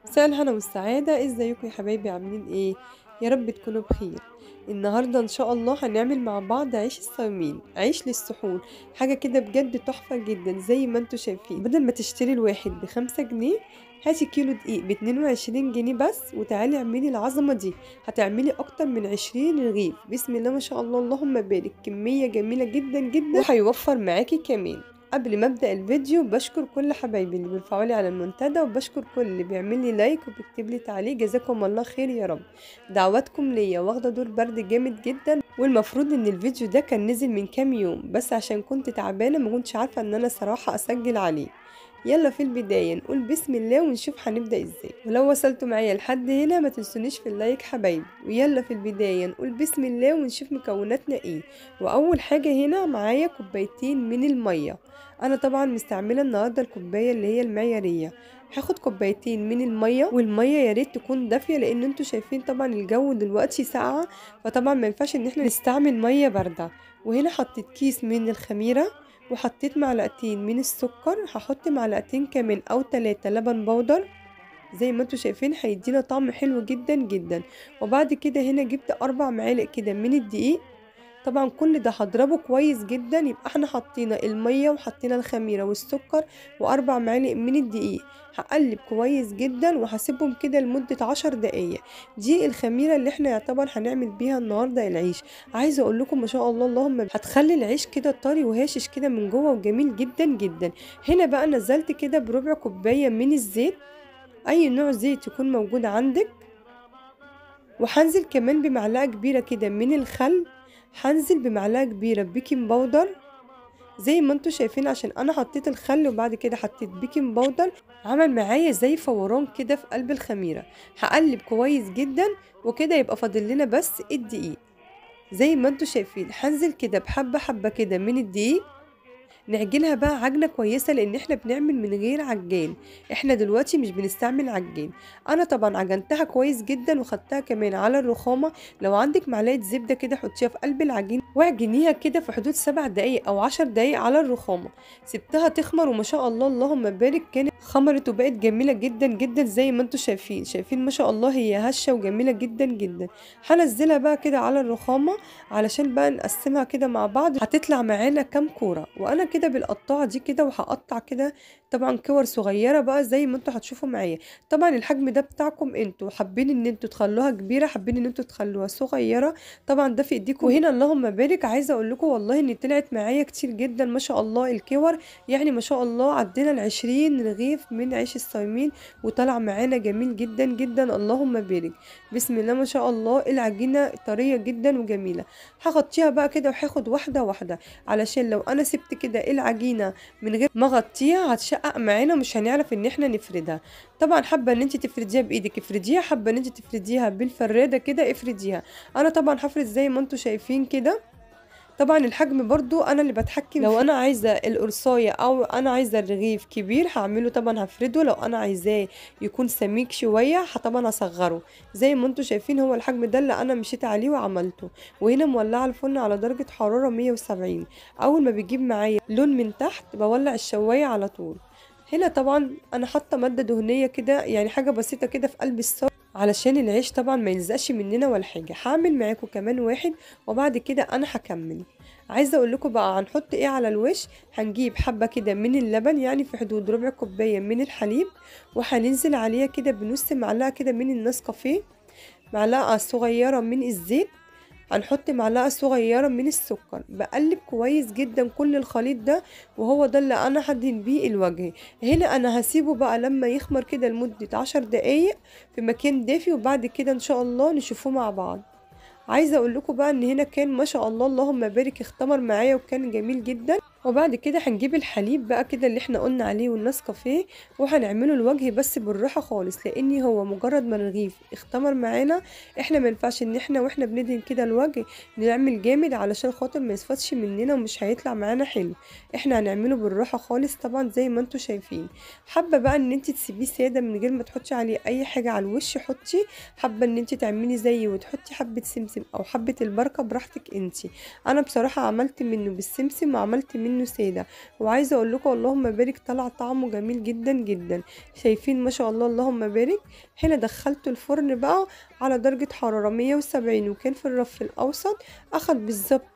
مساء الهنا والسعادة، ازيكم يا حبايبي؟ عاملين ايه؟ يا رب تكونوا بخير. النهاردة ان شاء الله هنعمل مع بعض عيش الصواميل، عيش للسحور. حاجة كده بجد تحفة جدا زي ما انتوا شايفين. بدل ما تشتري الواحد ب5 جنيه، هاتي كيلو دقيق ب22 جنيه بس، وتعالي اعملي العظمة دي. هتعملي اكتر من 20 رغيف، بسم الله ما شاء الله اللهم بارك، كمية جميلة جدا جدا وهيوفر معاكي كمان. قبل ما ابدا الفيديو بشكر كل حبايبي اللي بيرفعوا لي على المنتدى، وبشكر كل اللي بيعمل لي لايك وبيكتب لي تعليق، جزاكم الله خير يا رب. دعواتكم ليا واخده دور برد جامد جدا، والمفروض ان الفيديو ده كان نزل من كام يوم، بس عشان كنت تعبانه ما كنتش عارفه ان انا صراحه اسجل عليه. يلا في البداية نقول بسم الله ونشوف هنبدأ ازاي. ولو وصلتوا معايا لحد هنا ما تنسونيش في اللايك حبايبي. ويلا في البداية نقول بسم الله ونشوف مكوناتنا ايه. واول حاجة هنا معايا كوبايتين من المية. انا طبعا مستعملة النهاردة الكوباية اللي هي المعيارية. هاخد كوبايتين من المية، والمية يا ريت تكون دافية لان انتوا شايفين طبعا الجو دلوقتي ساقعة، فطبعا ما ينفعش ان احنا نستعمل مية باردة. وهنا حطيت كيس من الخميرة، وحطيت معلقتين من السكر، هحط معلقتين كمان او 3 لبن بودر. زي ما انتوا شايفين هيدينا طعم حلو جدا جدا. وبعد كده هنا جبت 4 معالق كده من الدقيق. طبعا كل ده هضربه كويس جدا، يبقى احنا حطينا المية وحطينا الخميرة والسكر و4 معالق من الدقيق. هقلب كويس جدا وهسيبهم كده لمدة 10 دقايق. دي الخميرة اللي احنا يعتبر هنعمل بيها النهاردة العيش. عايزة اقول لكم ما شاء الله اللهم هتخلي العيش كده طري وهاشش كده من جوه وجميل جدا جدا. هنا بقى نزلت كده بربع كوباية من الزيت، اي نوع زيت يكون موجود عندك. وهنزل كمان بمعلقة كبيرة كده من الخل. هنزل بمعلقة كبيرة بيكنج باودر زي ما انتوا شايفين، عشان انا حطيت الخل وبعد كده حطيت بيكنج باودر، عمل معايا زي فوران كده في قلب الخميرة. هقلب كويس جدا، وكده يبقى فاضل لنا بس الدقيق. زي ما انتوا شايفين هنزل كده بحبة حبة كده من الدقيق. نعجنها بقى عجنة كويسة لان احنا بنعمل من غير عجان، احنا دلوقتي مش بنستعمل عجان. انا طبعا عجنتها كويس جدا وخدتها كمان على الرخامة. لو عندك معلقة زبدة كده حطيها في قلب العجين واعجنيها كده في حدود 7 دقايق او 10 دقايق على الرخامة. سبتها تخمر وما شاء الله اللهم بارك، كانت خمرت وبقت جميلة جدا جدا زي ما انتوا شايفين ما شاء الله هي هشة وجميلة جدا جدا. هنزلها بقى كده على الرخامة علشان بقى نقسمها كده مع بعض، هتطلع معانا كام كورة. وانا كده بالقطاعة دي كده وهقطع كده طبعا كور صغيرة بقى زي ما انتوا هتشوفوا معايا. طبعا الحجم ده بتاعكم انتوا، حابين ان انتوا تخلوها كبيرة حابين ان انتوا تخلوها صغيرة، طبعا ده في ايديكم. وهنا اللهم بارك عايزة اقول لكم والله ان طلعت معايا كتير جدا ما شاء الله الكور. يعني ما شاء الله عدينا ال20 رغيف من عيش الصايمين، وطلع معانا جميل جدا جدا اللهم بارك. بسم الله ما شاء الله العجينة طرية جدا وجميلة. هغطيها بقى كده وهاخد واحدة واحدة، علشان لو انا سبت كده العجينة من غير ما اغطيها هتشقق معانا ومش هنعرف ان احنا نفردها. طبعا حابة ان انت تفرديها بايدك افرديها، حابة ان انت تفرديها بالفرادة كده افرديها. انا طبعا هفرد زي ما انتوا شايفين كده. طبعا الحجم برضو انا اللي بتحكم لو فيه. انا عايزه القرصايه او انا عايزه الرغيف كبير هعمله طبعا هفرده، لو انا عايزاه يكون سميك شويه طبعا هصغره. زي ما انتوا شايفين هو الحجم ده اللي انا مشيت عليه وعملته. وهنا مولعه الفرن على درجه حراره 170. اول ما بيجيب معايا لون من تحت بولع الشوايه على طول. هنا طبعا انا حاطه ماده دهنيه كده، يعني حاجه بسيطه كده في قلب الصاج علشان العيش طبعا ما يلزقش مننا ولا حاجه. هعمل معاكم كمان واحد وبعد كده انا هكمل. عايزه اقول لكم بقى هنحط ايه على الوش. هنجيب حبه كده من اللبن، يعني في حدود ربع كوبايه من الحليب، وهننزل عليها كده بنص معلقه كده من النسكافيه، معلقه صغيره من الزيت، هنحط معلقه صغيره من السكر. بقلب كويس جدا كل الخليط ده، وهو ده اللي انا هدهن بيه الوجه. هنا انا هسيبه بقى لما يخمر كده لمده 10 دقايق في مكان دافي، وبعد كده ان شاء الله نشوفه مع بعض. عايزه اقول لكم بقى ان هنا كان ما شاء الله اللهم بارك اختمر معايا وكان جميل جدا. وبعد كده هنجيب الحليب بقى كده اللي احنا قلنا عليه والنسكافيه، وهنعمله الوجه بس بالراحه خالص، لان هو مجرد ما الرغيف اختمر معانا احنا ما ينفعش ان احنا واحنا بندهن كده الوجه نعمل جامد علشان خاطر ما يسفتش مننا ومش هيطلع معانا حلو. احنا هنعمله بالراحه خالص طبعا زي ما انتوا شايفين. حابه بقى ان انت تسيبيه ساده من غير ما تحطي عليه اي حاجه على الوش حطي، حابه ان انت تعملي زيي وتحطي حبه سمسم او حبه البركه براحتك انت. انا بصراحه عملت منه بالسمسم وعملت منه منه سادة. وعايزة اقول لكم اللهم بارك طلع طعمه جميل جدا جدا. شايفين ما شاء الله اللهم بارك. هنا دخلته الفرن بقى على درجة حرارة 170، وكان في الرف الأوسط. أخد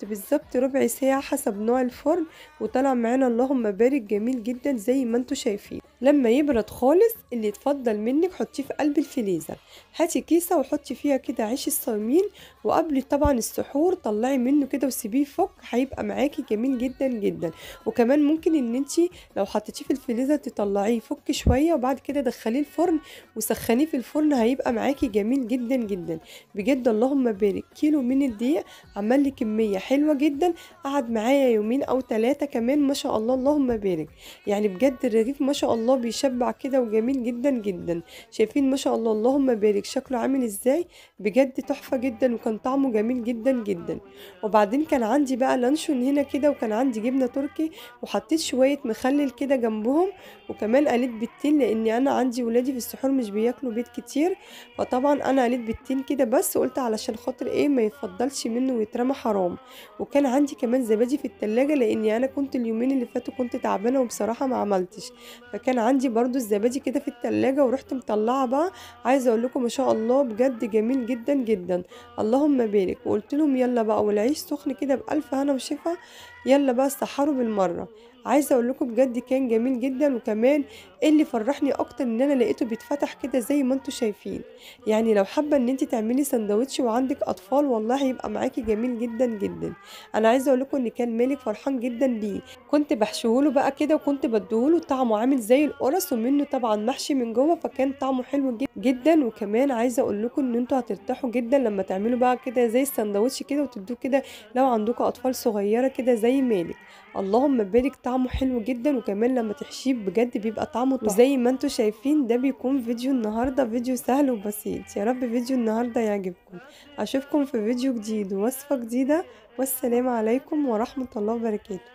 بالظبط ربع ساعة حسب نوع الفرن، وطلع معانا اللهم بارك جميل جدا زي ما انتوا شايفين. لما يبرد خالص اللي يتفضل منك حطيه في قلب الفريزر. هاتي كيسة وحطي فيها كده عيش الصومين، وقبل طبعا السحور طلعي منه كده وسيبيه يفك، هيبقى معاكي جميل جدا جدا. وكمان ممكن ان انتي لو حطيتيه في الفريزر تطلعيه يفك شوية، وبعد كده دخليه الفرن وسخنيه في الفرن، هيبقى معاكي جميل جدا جدا. بجد اللهم بارك. كيلو من الدقيق عمل لي كمية حلوة جدا، قعد معايا يومين او 3 كمان ما شاء الله اللهم بارك. يعني بجد الرغيف ما شاء الله بيشبع كده وجميل جدا جدا. شايفين ما شاء الله اللهم بارك شكله عامل ازاي؟ بجد تحفة جدا، وكان طعمه جميل جدا جدا. وبعدين كان عندي بقى لانشون هنا كده، وكان عندي جبنة تركي، وحطيت شوية مخلل كده جنبهم، وكمان قليت بيضتين لاني انا عندي ولادي في السحور مش بياكلوا بيض كتير. فطبعا انا قليت بيضتين كده بس، قلت علشان خاطر ايه ما يفضلش منه ويترمى حرام. وكان عندي كمان زبادي في التلاجة، لاني انا كنت اليومين اللي فاتوا كنت تعبانة وبصراحة ما عملتش. فكان عندي برضو الزبادي كده في التلاجة، ورحت مطلعة بقى. عايزة اقول لكم ما شاء الله بجد جميل جدا جدا. اللهم بارك. وقلت لهم يلا بقى، والعيش سخن كده بألف هنا وشفا، يلا بقى سحروا بالمرة. عايزه اقول لكم بجد كان جميل جدا. وكمان اللي فرحني اكتر ان انا لقيته بيتفتح كده زي ما انتوا شايفين. يعني لو حابه ان انت تعملي سندوتش وعندك اطفال والله هيبقى معاكي جميل جدا جدا. انا عايزه اقول لكم ان كان مالك فرحان جدا بيه. كنت بحشوله بقى كده وكنت بديهوله، طعمه عامل زي القرص، ومنه طبعا محشي من جوه، فكان طعمه حلو جدا. وكمان عايزه اقول لكم ان انتوا هترتاحوا جدا لما تعملوا بقى كده زي السندوتش كده وتدوه كده لو عندكم اطفال صغيره كده زي مالك. اللهم بارك طعمه حلو جدا. وكمان لما تحشيه بجد بيبقى طعمه تحفه. وزي ما انتوا شايفين ده بيكون فيديو النهارده، فيديو سهل وبسيط. يا رب فيديو النهارده يعجبكم. اشوفكم في فيديو جديد ووصفه جديده، والسلام عليكم ورحمه الله وبركاته.